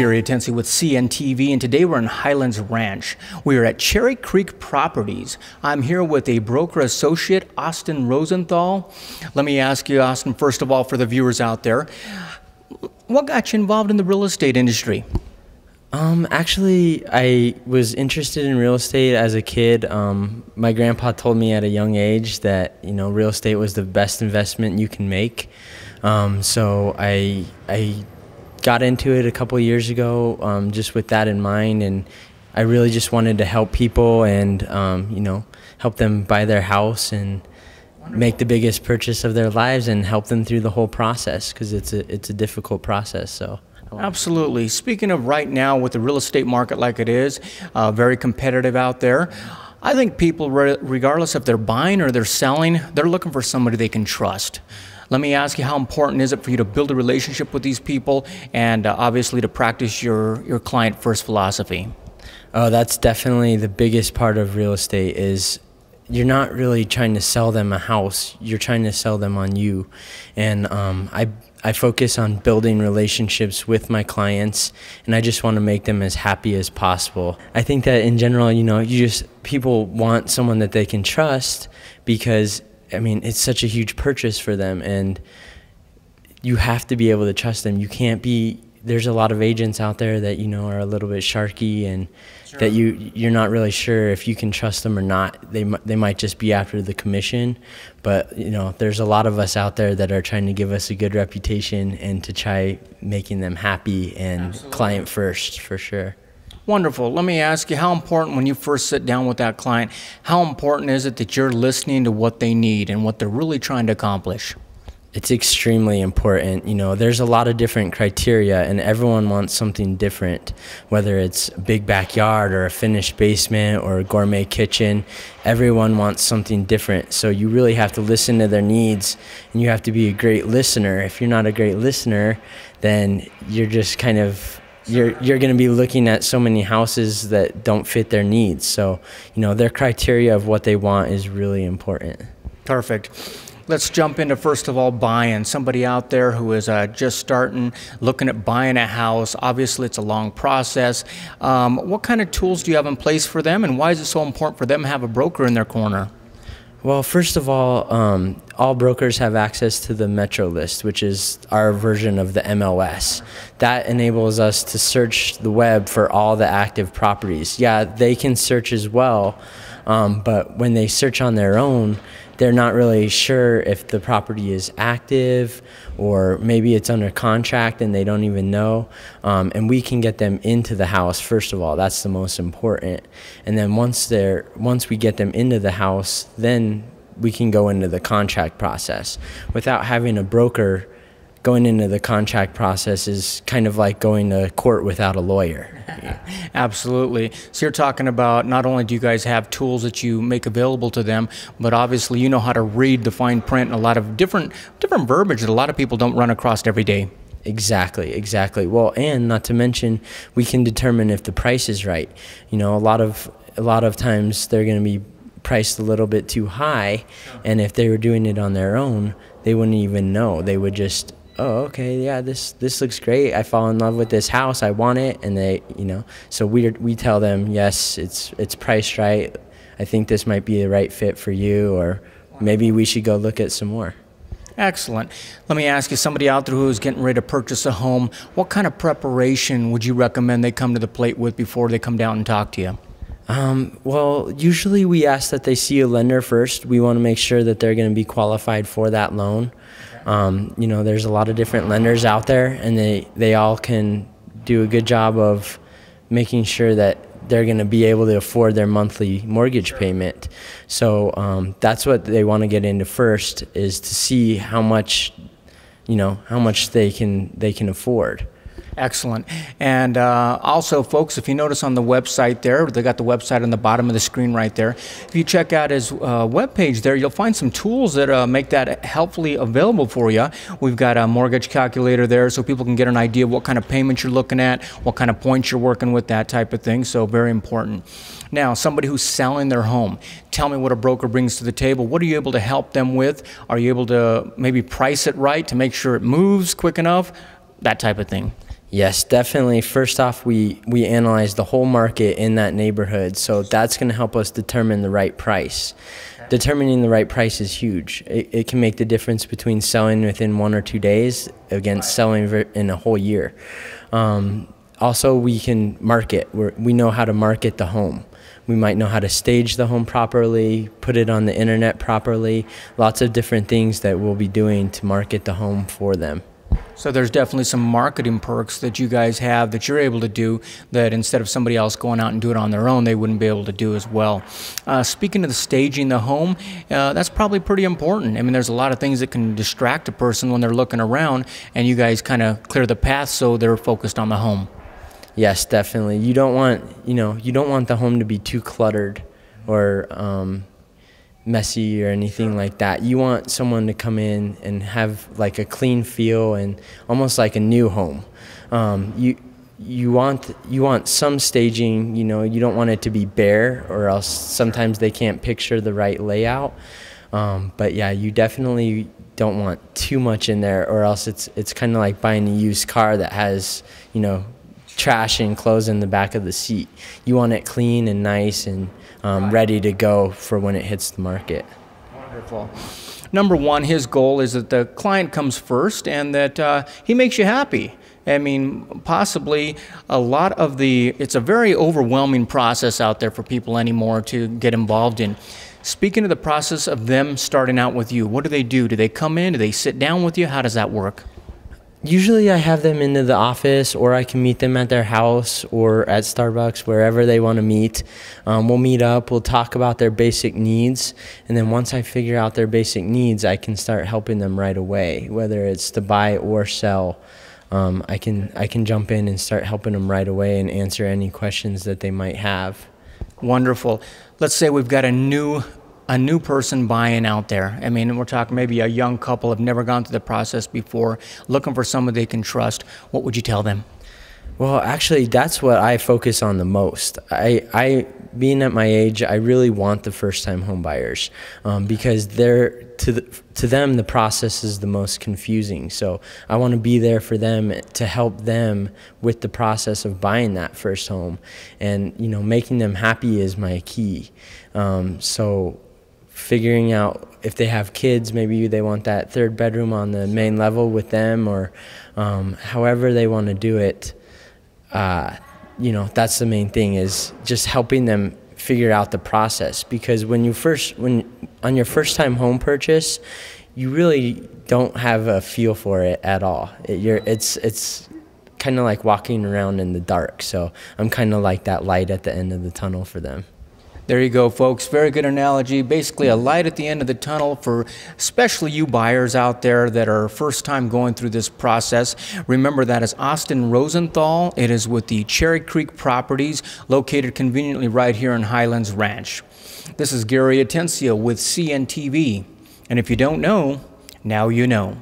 Gary Atensi with CNTV, and today we're in Highlands Ranch. We are at Cherry Creek Properties. I'm here with a broker associate, Austen Rosenthal. Let me ask you, Austen, first of all, for the viewers out there, what got you involved in the real estate industry? Actually, I was interested in real estate as a kid. My grandpa told me at a young age that, real estate was the best investment you can make. So I got into it a couple years ago, just with that in mind, and I really just wanted to help people and, help them buy their house and make the biggest purchase of their lives and help them through the whole process, because it's a difficult process. So. Absolutely. Speaking of right now with the real estate market like it is, very competitive out there, I think people, regardless if they're buying or they're selling, they're looking for somebody they can trust. Let me ask you, how important is it for you to build a relationship with these people and obviously to practice your client first philosophy? Oh, that's definitely the biggest part of real estate. Is you're not really trying to sell them a house, you're trying to sell them on you. And I focus on building relationships with my clients, and I just want to make them as happy as possible. I think that in general, people want someone that they can trust, because it's such a huge purchase for them, and you have to be able to trust them. You can't be, there's a lot of agents out there that, are a little bit sharky, and sure, that you're not really sure if you can trust them or not. They might just be after the commission, but, there's a lot of us out there that are trying to give us a good reputation and to try making them happy and absolutely, client first, for sure. Wonderful. Let me ask you, how important, when you first sit down with that client, how important is it that you're listening to what they need and what they're really trying to accomplish? It's extremely important. There's a lot of different criteria, and everyone wants something different, whether it's a big backyard or a finished basement or a gourmet kitchen. Everyone wants something different. So you really have to listen to their needs, and you have to be a great listener. If you're not a great listener, then you're just kind of, you're going to be looking at so many houses that don't fit their needs. So, their criteria of what they want is really important. Perfect. Let's jump into, first of all, buying. Somebody out there who is just starting, looking at buying a house. Obviously, it's a long process. What kind of tools do you have in place for them, and why is it so important for them to have a broker in their corner? Well, first of all brokers have access to the Metro list, which is our version of the MLS. That enables us to search the web for all the active properties. Yeah, they can search as well, but when they search on their own, they're not really sure if the property is active, or maybe it's under contract and they don't even know. And we can get them into the house, first of all. That's the most important. And then once we get them into the house, then we can go into the contract process. Without having a broker, going into the contract process is kind of like going to court without a lawyer. Absolutely. So you're talking about, not only do you guys have tools that you make available to them, but obviously you know how to read the fine print and a lot of different verbiage that a lot of people don't run across every day. Exactly. Well, and not to mention, we can determine if the price is right. A lot of times they're going to be priced a little bit too high, and if they were doing it on their own, they wouldn't even know. They would just, oh, okay, yeah, this looks great. I fall in love with this house. I want it. And they, so we tell them, yes, it's priced right. I think this might be the right fit for you, or maybe we should go look at some more. Excellent. Let me ask you, somebody out there who is getting ready to purchase a home, what kind of preparation would you recommend they come to the plate with before they come down and talk to you? Well, usually we ask that they see a lender first. We want to make sure that they're going to be qualified for that loan. There's a lot of different lenders out there, and they all can do a good job of making sure that they're going to be able to afford their monthly mortgage payment. So that's what they want to get into first, is to see how much they can afford. Excellent. And also, folks, if you notice on the website there, they got the website on the bottom of the screen right there. If you check out his webpage there, you'll find some tools that make that helpfully available for you. We've got a mortgage calculator there so people can get an idea of what kind of payments you're looking at, what kind of points you're working with, that type of thing. So very important. Now, somebody who's selling their home, tell me what a broker brings to the table. What are you able to help them with? Are you able to maybe price it right to make sure it moves quick enough? That type of thing. Yes, definitely. First off, we analyze the whole market in that neighborhood, so that's going to help us determine the right price. Determining the right price is huge. It can make the difference between selling within 1 or 2 days against selling in a whole year. Also, we can market. We know how to market the home. We might know how to stage the home properly, put it on the internet properly, lots of different things that we'll be doing to market the home for them. So there's definitely some marketing perks that you guys have that you're able to do that instead of somebody else going out and do it on their own, they wouldn't be able to do as well. Speaking of the staging the home, that's probably pretty important. I mean, there's a lot of things that can distract a person when they're looking around, and you guys kind of clear the path so they're focused on the home. Yes, definitely. You don't want, you don't want the home to be too cluttered or messy or anything like that. You want someone to come in and have like a clean feel and almost like a new home. You want some staging. You don't want it to be bare, or else sometimes they can't picture the right layout. But yeah, you definitely don't want too much in there, or else it's kind of like buying a used car that has trash and clothes in the back of the seat. You want it clean and nice and ready to go for when it hits the market. Wonderful. Number one, his goal is that the client comes first and that he makes you happy. I mean, possibly it's a very overwhelming process out there for people anymore to get involved in. Speaking of the process of them starting out with you, what do they do? Do they come in? Do they sit down with you? How does that work? Usually I have them into the office, or I can meet them at their house or at Starbucks, wherever they want to meet. We'll meet up, we'll talk about their basic needs, and then once I figure out their basic needs, I can start helping them right away, whether it's to buy or sell. I can jump in and start helping them right away and answer any questions that they might have. Wonderful. Let's say we've got a new person buying out there. I mean, we're talking maybe a young couple have never gone through the process before, looking for someone they can trust. What would you tell them? Well, actually, that's what I focus on the most. I being at my age, I really want the first-time home buyers because to them the process is the most confusing. So I want to be there for them to help them with the process of buying that first home, and making them happy is my key. So figuring out if they have kids, maybe they want that third bedroom on the main level with them, or however they want to do it. That's the main thing, is just helping them figure out the process, because when on your first time home purchase, you really don't have a feel for it at all. It's kind of like walking around in the dark. So I'm kind of like that light at the end of the tunnel for them. There you go, folks. Very good analogy. Basically, a light at the end of the tunnel for especially you buyers out there that are first time going through this process. Remember, that is Austen Rosenthal. It is with the Cherry Creek Properties, located conveniently right here in Highlands Ranch. This is Gary Atencio with CNTV. And if you don't know, now you know.